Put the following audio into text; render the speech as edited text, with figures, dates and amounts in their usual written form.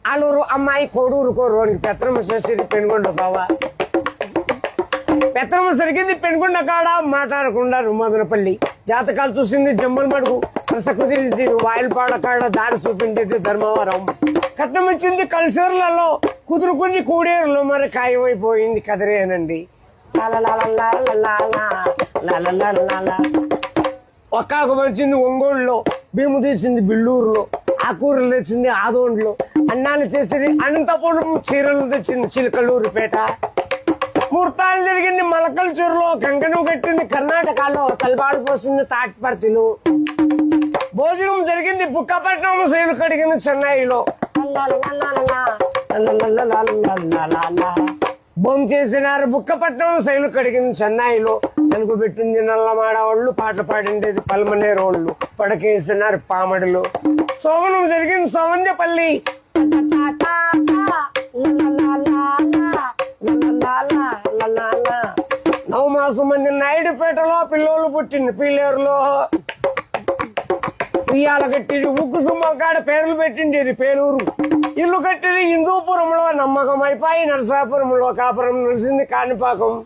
ఆలూరు అమ్మాయి కోడూరు కోరువానికి పెత్తనమ్మ చేసేది పెనుగొండ బావా. పెత్తనమ్మ సరిగింది పెనుగొండ కాడ మాట్లాడకుండా మదనపల్లి. జాతకాలు చూసింది జమ్మల మడుగు. రస కుదిరింది వాయిల్పాడ కాడ దారి చూపించేది ధర్మవరం. కట్నం ఇచ్చింది కల్చర్లలో కుదురుకుంది కూడేరులో మరి ఖాయమైపోయింది కదిరేనండి. ఒక్కాకు వచ్చింది ఒంగోలులో, భీము తీసింది బిల్లూరులో, ఆకూరలు తెచ్చింది ఆదోండ్లో, అన్నాలు చేసింది అనంతపురం, చీరలు తెచ్చింది చిలకలూరుపేట. ముహూర్తాలు జరిగింది మలకల్చూరులో, కంకణం కట్టింది కర్ణాటకలో, తలబాడు పోసింది తాటిపర్తిలో. భోజనం జరిగింది బుక్కపట్నం, శైలు కడిగింది చెన్నైలో. బొమ్మ చేసినారు బుక్కపట్నం, శైలు కడిగింది చెన్నైలో. తెలుగు పెట్టింది నల్లమాడ వాళ్ళు, పాటలు పాడిండేది పల్మనేరోళ్ళు, పడకేసినారు పామడిలో. సోమనం జరిగింది సోమంజపల్లి. నవమాసం మంది నాయుడుపేటలో, పిల్లోళ్ళు పుట్టింది పీలేరులో. ఉయ్యాల కట్టింది ఉక్కు సుమ్మం కాడ పేర్లు పెట్టిండేది పేలూరు. ఇల్లు కట్టింది హిందూపురంలో, నమ్మకం అయిపోయి నరసాపురంలో, కాపురం నిలిచింది కాణిపాకం.